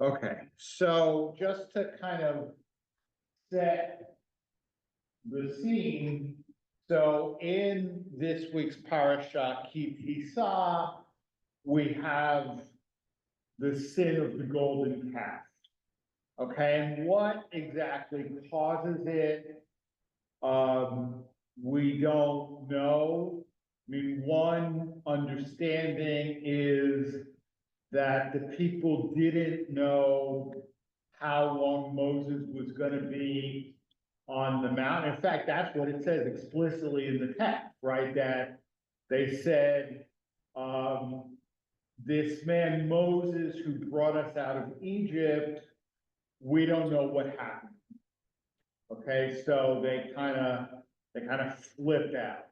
Okay, so just to kind of set the scene, so in this week's Parashat, Tissa, we have the sin of the golden calf. Okay, and what exactly causes it? We don't know. I mean, one understanding is that the people didn't know how long Moses was going to be on the mountain. In fact, that's what it says explicitly in the text, right? That they said, this man Moses who brought us out of Egypt, we don't know what happened. Okay, so they kind of flipped out.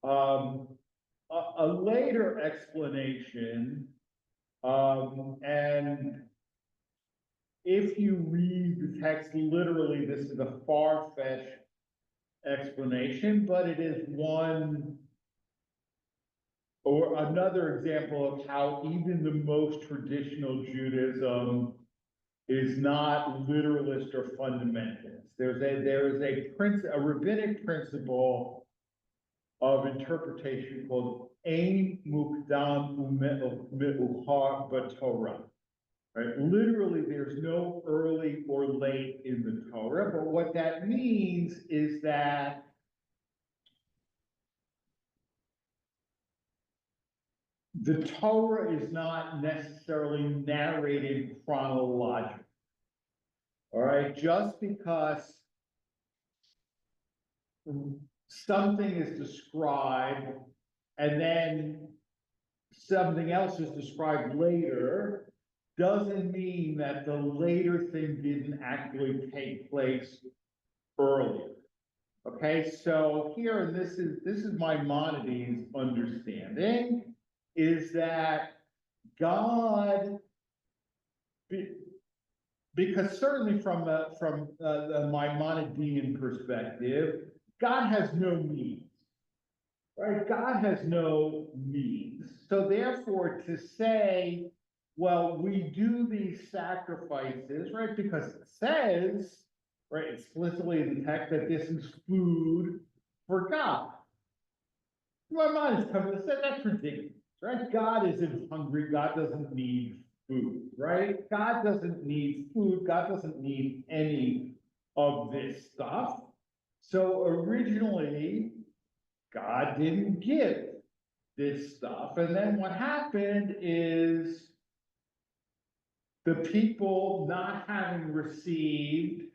A later explanation, and if you read the text literally, this is a far-fetched explanation, but it is one or another example of how even the most traditional Judaism is not literalist or fundamentalist. There is a rabbinic principle of interpretation called ein mukdam u'meuchar b'Torah. Right? Literally, there's no early or late in the Torah, but what that means is that the Torah is not necessarily narrated chronologically. All right, just because something is described and then something else is described later doesn't mean that the later thing didn't actually take place earlier. Okay, so here, and this is Maimonides' understanding, is that God, because certainly from the Maimonidean perspective, God has no needs, right? God has no needs. So therefore, to say, well, we do these sacrifices, right? Because it says, right, explicitly in the text that this is food for God. My mind is coming to say that's ridiculous, right? God isn't hungry. God doesn't need food, right? God doesn't need food. God doesn't need any of this stuff. So originally, God didn't give this stuff. And then what happened is the people not having received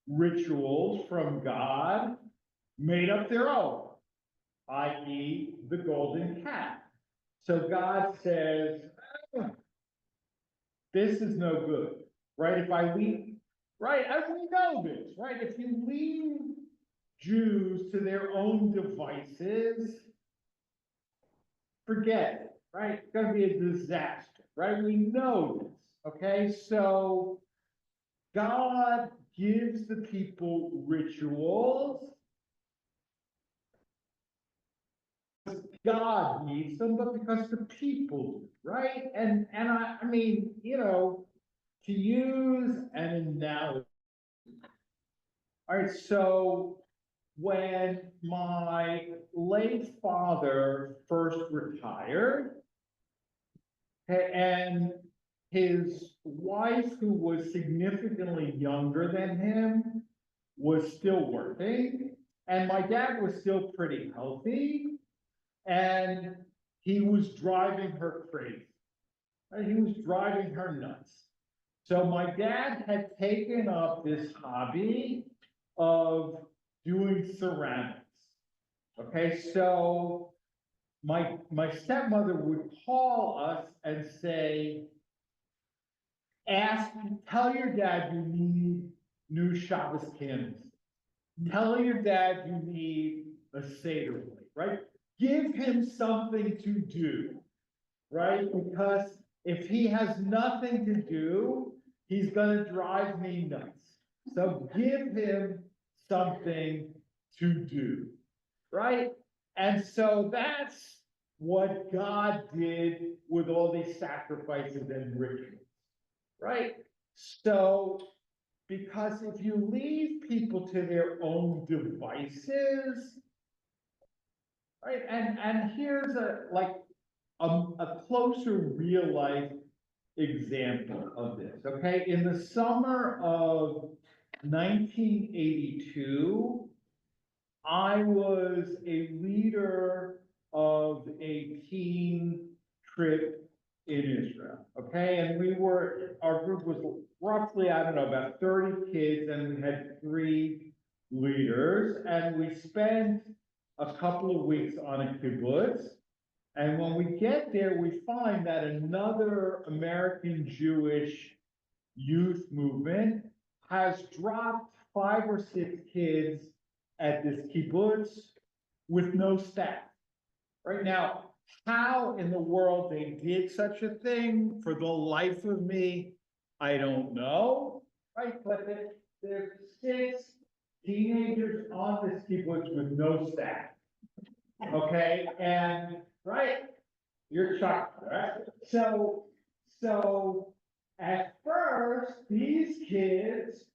rituals from God made up their own, i.e. the golden calf. So God says, this is no good, right? If I leave, right, and we know this, right? If you leave Jews to their own devices, forget it, right? It's going to be a disaster, right? We know this, okay? So God gives the people rituals. God needs them, but because the people do, right? And I mean, you know, to use an analogy. All right, so when my late father first retired, and his wife, who was significantly younger than him, was still working, and my dad was still pretty healthy, and he was driving her crazy. He was driving her nuts. So my dad had taken up this hobby of doing ceramics. Okay, so my stepmother would call us and say, tell your dad you need new Shabbos candles. Tell your dad you need a Seder plate, right? Give him something to do, right? Because if he has nothing to do, he's going to drive me nuts. So give him something to do, right? And so that's what God did with all these sacrifices and rituals, right? So, because if you leave people to their own devices, right, and here's a closer real life example of this, okay? In the summer of 1982, I was a leader of a teen trip in Israel, okay? And our group was roughly, I don't know, about 30 kids, and we had 3 leaders, and we spent a couple of weeks on a kibbutz. And when we get there, we find that another American Jewish youth movement has dropped 5 or 6 kids at this kibbutz with no staff. Right now, how in the world they did such a thing, for the life of me, I don't know. Right, but there's 6 teenagers on this kibbutz with no staff. Okay, and right, you're shocked, right? So at first, these kids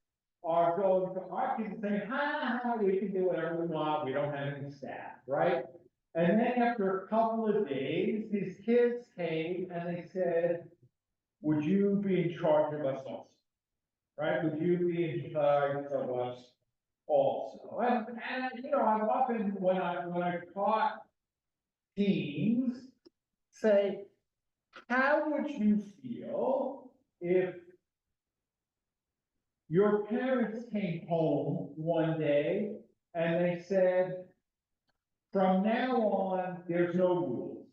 are going to our kids and saying, ha, we can do whatever we want, we don't have any staff, right? And then after a couple of days, these kids came and they said, would you be in charge of us also? Right? Would you be in charge of us also? And I've often, when I taught teens, say, how would you feel if your parents came home one day and they said, from now on, there's no rules,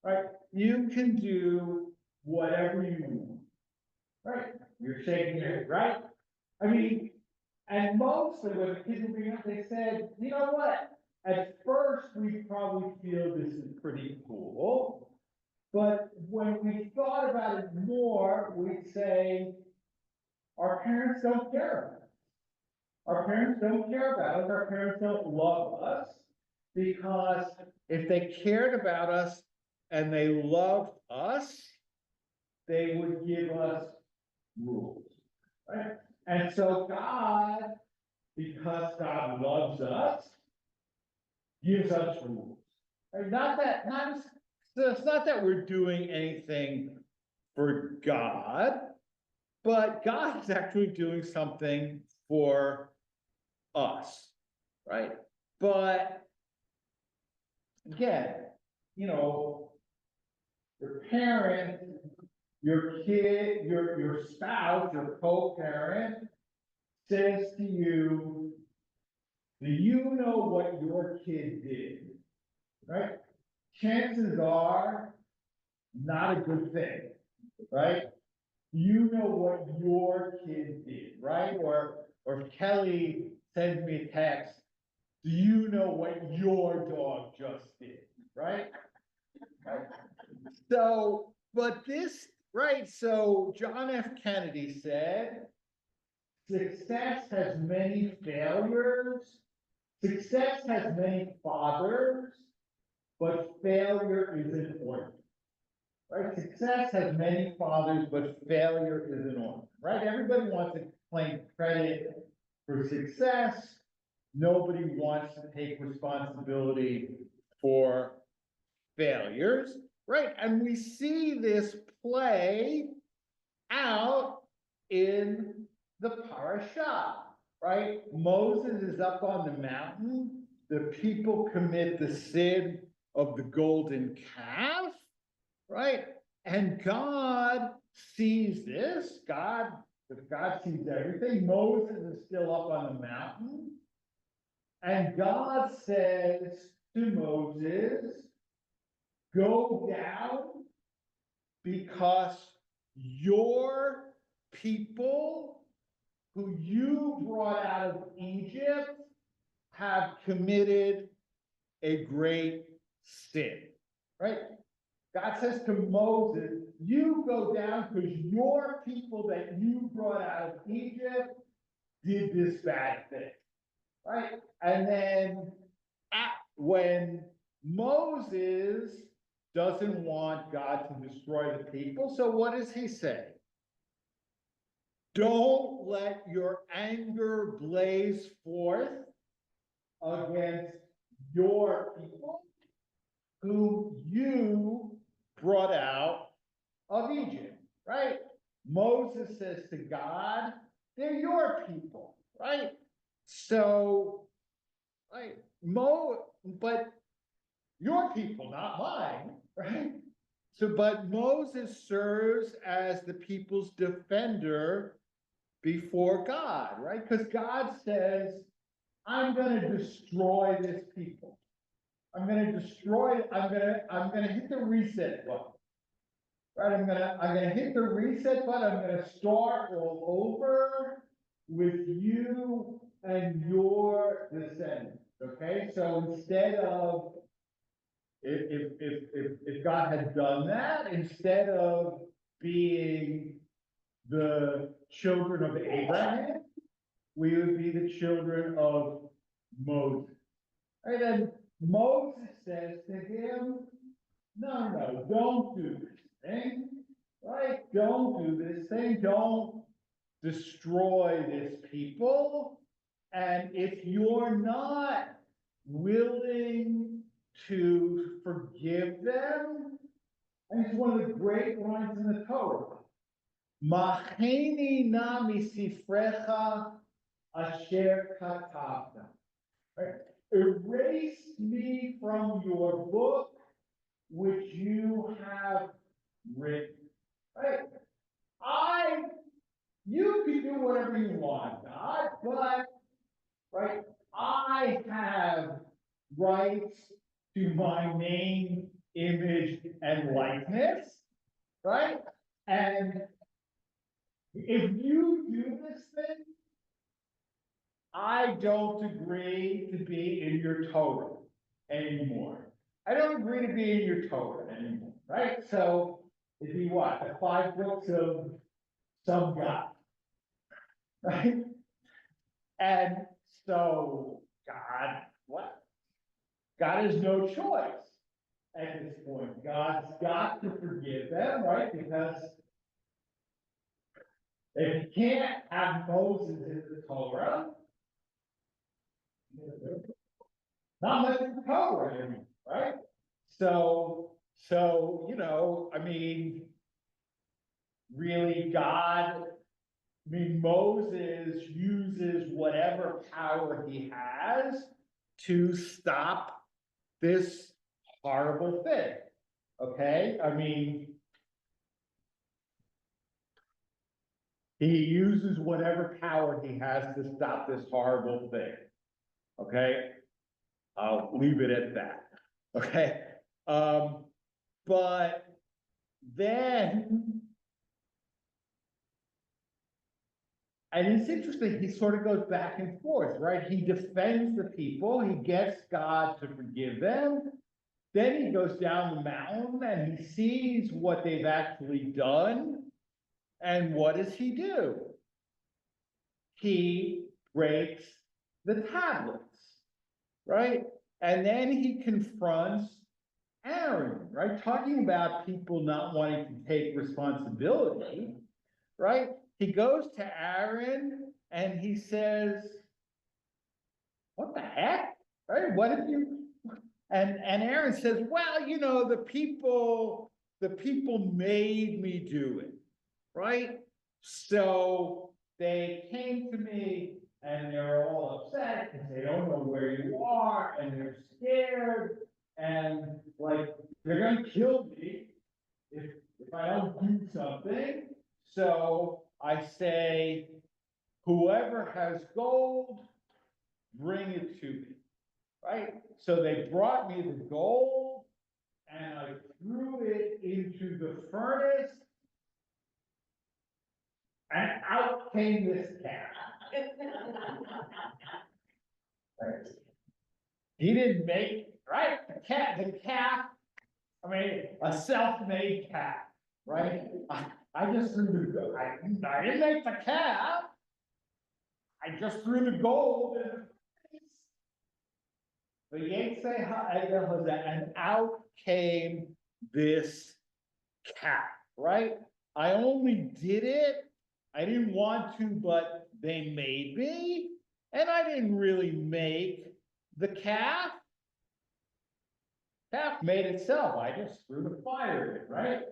right? You can do whatever you want, right? You're shaking your head, right? I mean, and mostly when the kids were being up, they said, you know what? At first, we probably feel this is pretty cool, but when we thought about it more, we'd say, our parents don't care about us. Our parents don't care about us. Our parents don't love us, because if they cared about us and they loved us, they would give us rules, right? And so God, because God loves us, gives us rules. Right? So it's not that we're doing anything for God, but God is actually doing something for us, right? But again, your parent, your kid, your spouse, your co-parent says to you, do you know what your kid did? Right? Chances are not a good thing, right? You know what your kid did, right? Or if Kelly sends me a text, do you know what your dog just did, right? So, but this, right, so John F. Kennedy said, success has many failures, success has many fathers, but failure is an orphan. Right? Success has many fathers, but failure is an orphan. Right? Everybody wants to claim credit for success. Nobody wants to take responsibility for failures. Right? And we see this play out in the Parashat. Right? Moses is up on the mountain. The people commit the sin of the golden calf, right? And God sees this. God sees everything. Moses is still up on the mountain. And God says to Moses, go down, because your people who you brought out of Egypt have committed a great sin, right? God says to Moses, you go down because your people that you brought out of Egypt did this bad thing, right? And then when Moses doesn't want God to destroy the people, so what does he say? don't let your anger blaze forth against your people, whom you brought out of Egypt, right? Moses says to God, they're your people, right? So, right, but your people, not mine, right? So, but Moses serves as the people's defender before God, right? Because God says, I'm going to destroy this people. I'm going to destroy, I'm going to hit the reset button. Right, I'm gonna hit the reset button. I'm gonna start all over with you and your descendants. Okay, so instead of if God had done that, instead of being the children of Abraham, we would be the children of Moses. And then Moses says to him, no, don't do this thing, right? Don't do this thing. Don't destroy this people. And if you're not willing to forgive them, and it's one of the great lines in the Torah, Macheni na misifrecha asher katavta. Right? Erase me from your book which you have written. Right? You can do whatever you want, God, but, right, I have rights to my name, image, and likeness, right? And if you do this thing, I don't agree to be in your Torah anymore. I don't agree to be in your Torah anymore, right? So it'd be what? The 5 books of some guy, right? And so God, what? God has no choice at this point. God's got to forgive them, right? Because if you can't have Moses in the Torah, not much of the Torah anymore, right? So, I mean, really, Moses uses whatever power he has to stop this horrible thing. Okay? I mean, he uses whatever power he has to stop this horrible thing. Okay? I'll leave it at that. Okay? But then, and it's interesting, he sort of goes back and forth, right? He defends the people, he gets God to forgive them. Then he goes down the mountain and he sees what they've actually done. And what does he do? He breaks the tablets, right? And then he confronts Aaron, right? Talking about people not wanting to take responsibility, right? He goes to Aaron and he says, what the heck? Right? What if you, and Aaron says, well, the people made me do it, right? So they came to me and they're all upset because they don't know where you are and they're scared and like they're gonna kill me if I don't do something. So I say, whoever has gold, bring it to me, right? So they brought me the gold and I threw it into the furnace and out came this cat. Right. He didn't make, right? The cat, I mean, a self-made cat, right? I just threw I didn't make the cat. I just threw the gold in the face. And out came this cat, right? I only did it I didn't want to, but they made me, and I didn't really make the calf. Calf made itself, I just threw the fire in it, right?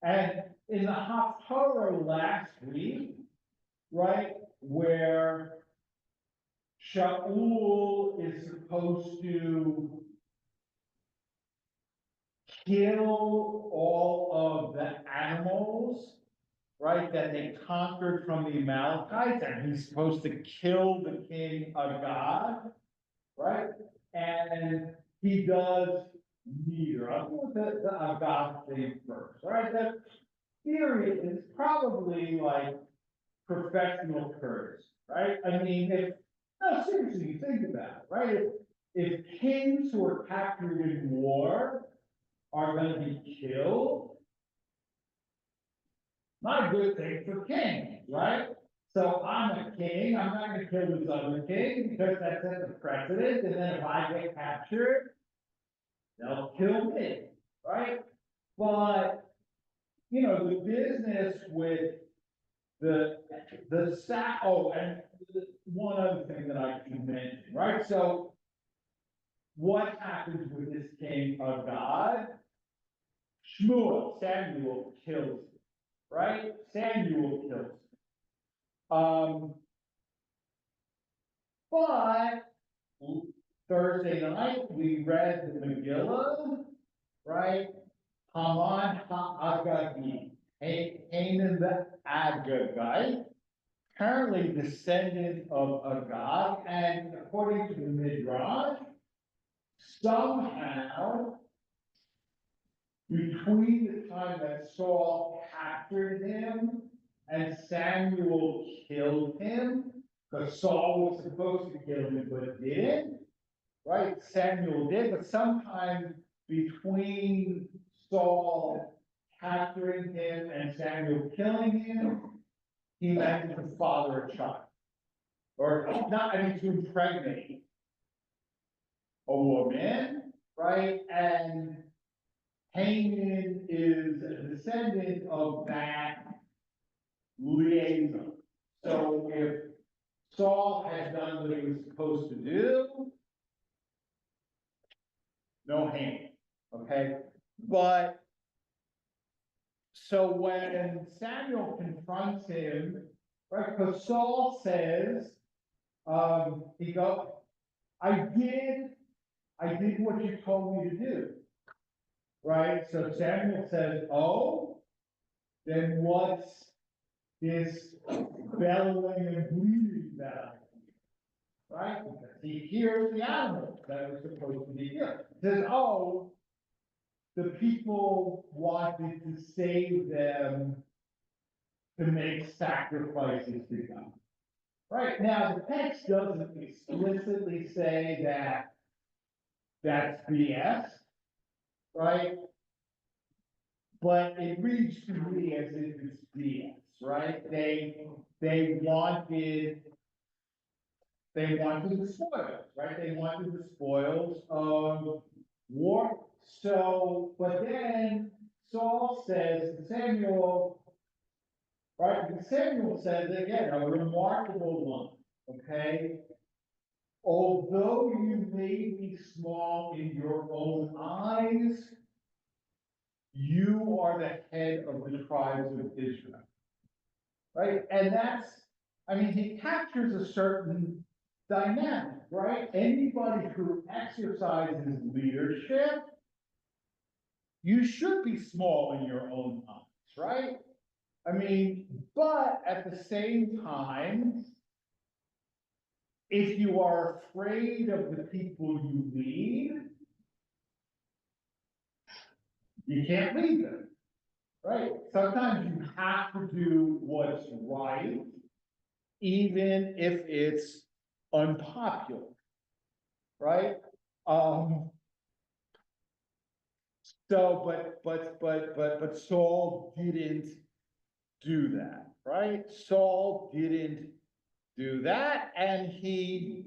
And in the Haftarah last week, right, where Shaul is supposed to kill all of the animals, right, that they conquered from the Amalekites, and he's supposed to kill the king Agag, right? And he does neither. I'll go with the Agag thing first, right? The theory is probably like professional courtesy, right? I mean, no, seriously, you think about it, right? If kings who are captured in war are going to be killed, not a good thing for kings, right? So I'm a king, I'm not gonna kill this other king because that sets a precedent, and then if I get captured, they'll kill me, right? But, the business with and one other thing that I should mention, right? So what happens with this king of God? Samuel kills him, right? Samuel kills him. But Thursday night, we read the Megillah, right? Haman Ha'agagi, Haman the Agagite, apparently descendant of Agag, and according to the Midrash, somehow between the time that Saul captured him and Samuel killed him, because Saul was supposed to kill him but didn't, right? Samuel did, but sometime between Saul capturing him and Samuel killing him, he managed to father a child. Or not, to impregnate a woman, right? And Haman is a descendant of that liaison. So if Saul had done what he was supposed to do, no Haman, okay? But, so when Samuel confronts him, right, because Saul says, he goes, I did what you told me to do, right? So Samuel says, oh, then what's this bellowing and bleeding about, right? Because he hears the animal that was supposed to be killed. He says, oh, the people wanted to save them to make sacrifices to God. Right, now the text doesn't explicitly say that that's BS, right? But it reads to me as if it's BS, right? They wanted the spoils, right? They wanted the spoils of war. So, but then Saul says to Samuel, right? Samuel says again, a remarkable one, okay? Although you may be small in your own eyes, you are the head of the tribes of Israel, right? And he captures a certain dynamic, right? Anybody who exercises leadership, you should be small in your own eyes, right? But at the same time, if you are afraid of the people you lead, you can't lead them, right? Sometimes you have to do what's right, even if it's unpopular, right? But Saul didn't do that, right? Saul didn't do that, and he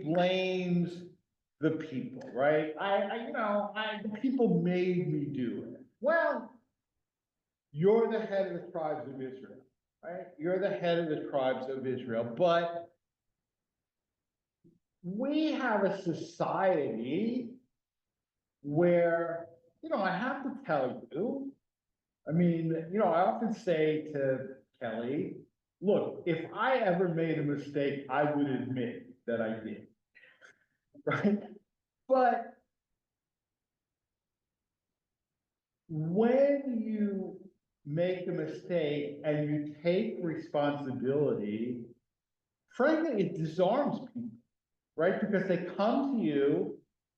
blames the people, right? The people made me do it. Well, you're the head of the tribes of Israel. right? You're the head of the tribes of Israel, but we have a society where, I have to tell you, I mean, I often say to Kelly, look, if I ever made a mistake, I would admit that I did, right? But when you make a mistake and you take responsibility, frankly, it disarms people, right? Because they come to you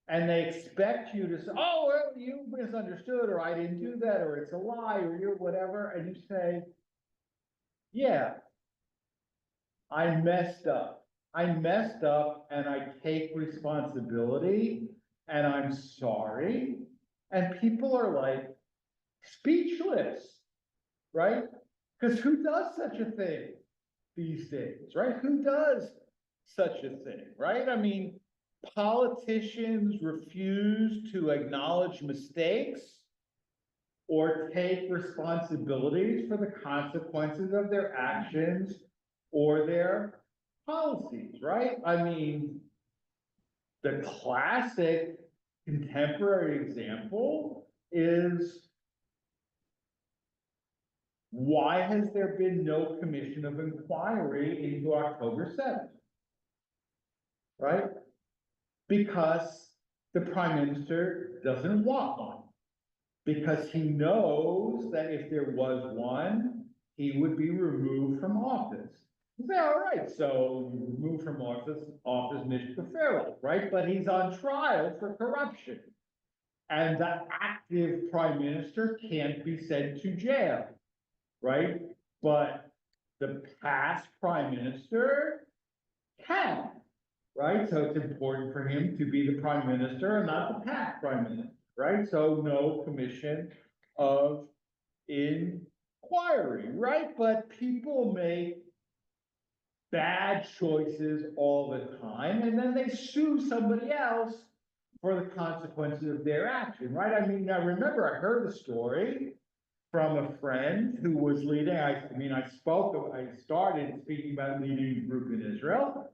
and they expect you to say, oh, well, you misunderstood, or I didn't do that, or it's a lie, or you're whatever. And you say, yeah, I messed up. I messed up and I take responsibility and I'm sorry. And people are like speechless, right? Because who does such a thing these days, right? Who does such a thing, right? I mean, politicians refuse to acknowledge mistakes or take responsibilities for the consequences of their actions or their policies, right? I mean, the classic contemporary example is, why has there been no commission of inquiry into October 7th? Right? Because the prime minister doesn't want one. Because he knows that if there was one, he would be removed from office. You say, all right, so removed from office, Mr. Farrell, right? But he's on trial for corruption. And the active prime minister can't be sent to jail, right? But the past prime minister can, right? So it's important for him to be the prime minister and not the past prime minister, right? So no commission of inquiry, right? But people make bad choices all the time, and then they sue somebody else for the consequences of their action, right? I mean, I remember I heard the story from a friend who was leading, I started speaking about leading a group in Israel.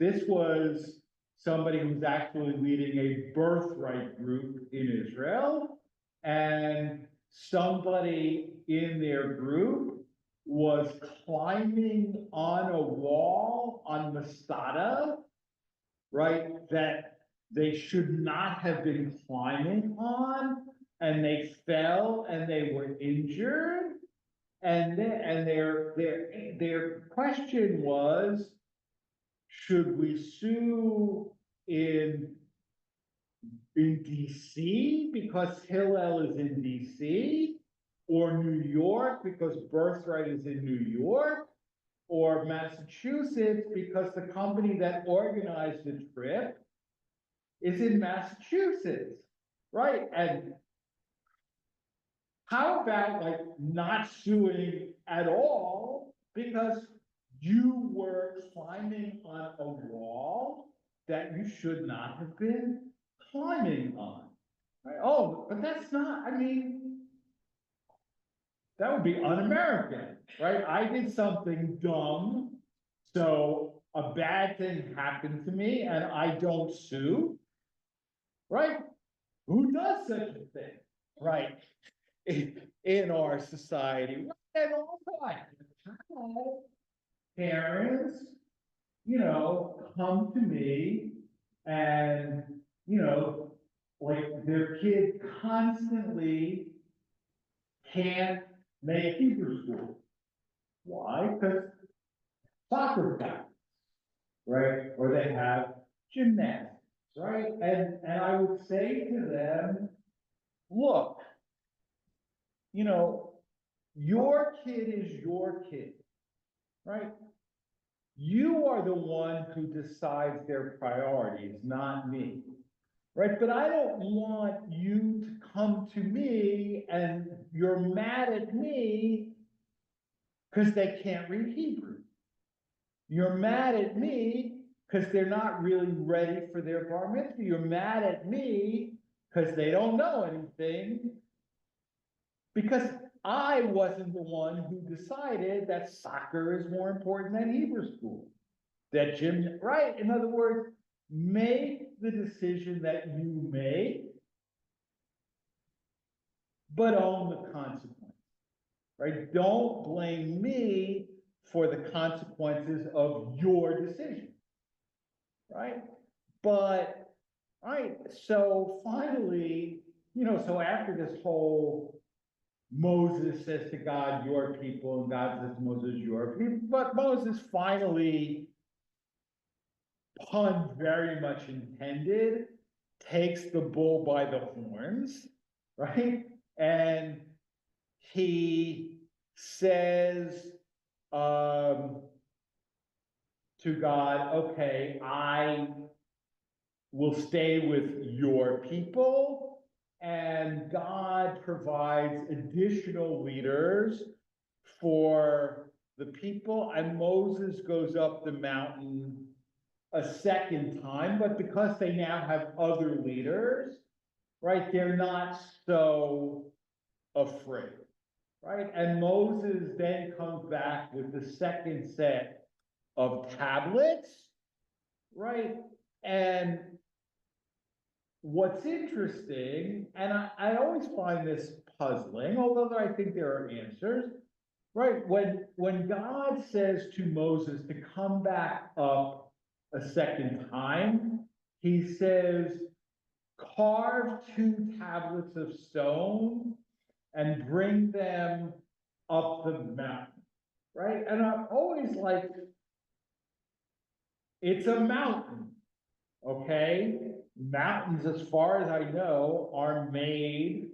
This was somebody who was actually leading a birthright group in Israel. And somebody in their group was climbing on a wall on Masada, right, that they should not have been climbing on, and they fell and they were injured. And their question was, should we sue in DC because Hillel is in DC, or New York because Birthright is in New York, or Massachusetts because the company that organized the trip is in Massachusetts, right? And how about like not suing at all because you were climbing on a wall that you should not have been climbing on, right? Oh, but that's not, I mean, that would be un-American, right? I did something dumb, so a bad thing happened to me and I don't sue, right? Who does such a thing, right? In our society. And also, I have parents, come to me and, like their kid constantly can't make Hebrew school. Why? Because soccer practice, right? Or they have gymnastics, right? And I would say to them, look, your kid is your kid, right? You are the one who decides their priorities, not me, right? But I don't want you to come to me and you're mad at me because they can't read Hebrew. You're mad at me because they're not really ready for their bar mitzvah. You're mad at me because they don't know anything. Because I wasn't the one who decided that soccer is more important than Hebrew school. That gym, right? In other words, make the decision that you make, but own the consequence, right? Don't blame me for the consequences of your decision, right? But, right, so finally, so after this whole Moses says to God, your people, and God says to Moses, your people, but Moses finally, pun very much intended, takes the bull by the horns, right? And he says to God, okay, I will stay with your people, and God provides additional leaders for the people, and Moses goes up the mountain a second time, but because they now have other leaders, right, they're not so afraid, right? And Moses then comes back with the second set of tablets, right? And what's interesting, and I always find this puzzling, although I think there are answers, right? When God says to Moses to come back up a second time, he says, carve 2 tablets of stone and bring them up the mountain, right? And I'm always like, it's a mountain, okay? Mountains, as far as I know, are made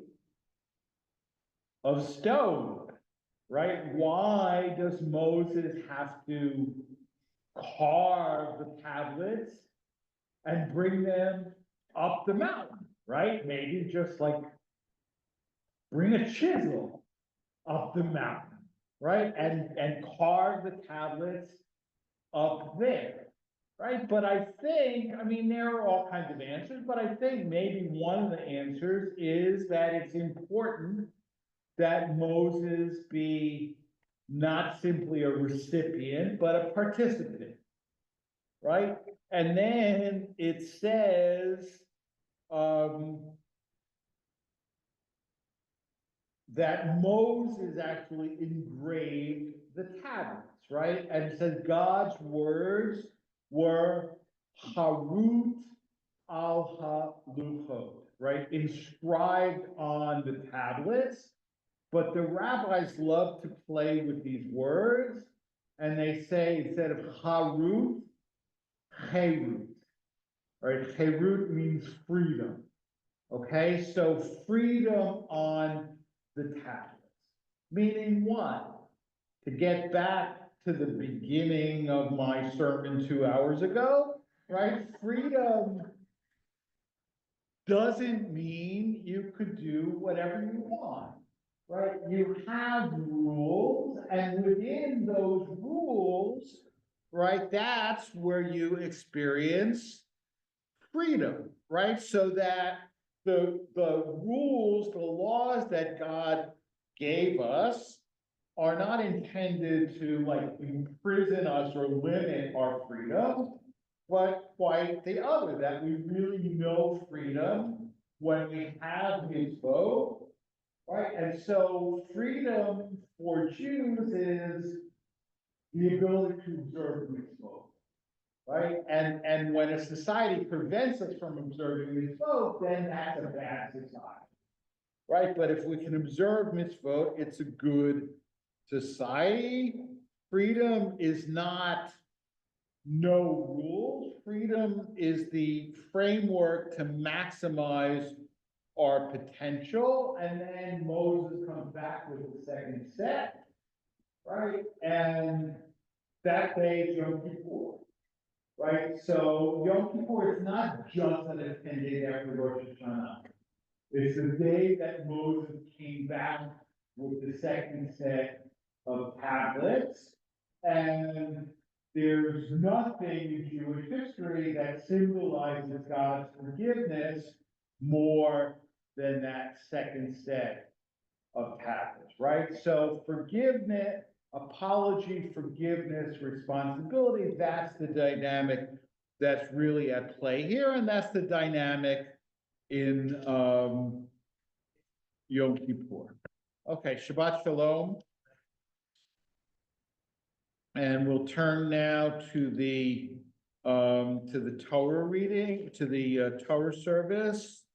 of stone, right? Why does Moses have to carve the tablets and bring them up the mountain, right? Maybe just like bring a chisel up the mountain, right? And carve the tablets up there, right? But I think, I mean, there are all kinds of answers, but I think maybe one of the answers is that it's important that Moses be not simply a recipient, but a participant, right? And then it says that Moses actually engraved the tablets, right? And it says God's words were harut al ha-luchot, right? Inscribed on the tablets. But the rabbis love to play with these words, and they say instead of harut, cherut, right? Cherut means freedom. Okay, so freedom on the tablets, meaning what? To get back to the beginning of my sermon 2 hours ago, right? Freedom doesn't mean you could do whatever you want, right? You have rules, and within those rules, right, that's where you experience freedom, right? So that the rules, the laws that God gave us are not intended to like imprison us or limit our freedom, but quite the other, that we really know freedom when we have mitzvot, right? And so freedom for Jews is the ability to observe mitzvot, right? And when a society prevents us from observing mitzvot, then that's a bad society, right? But if we can observe mitzvot, it's a good society. Freedom is not no rules. Freedom is the framework to maximize our potential. And then Moses comes back with the second set, right? And that day is Yom Kippur, right? So Yom Kippur is not just that it's 10 days after Rosh Hashanah. It's the day that Moses came back with the second set of tablets. And there's nothing in Jewish history that symbolizes God's forgiveness more than that second set of tablets, right? So forgiveness, apology, forgiveness, responsibility, that's the dynamic that's really at play here, and that's the dynamic in Yom Kippur. Okay, Shabbat Shalom. And we'll turn now to the Torah reading, to the Torah service.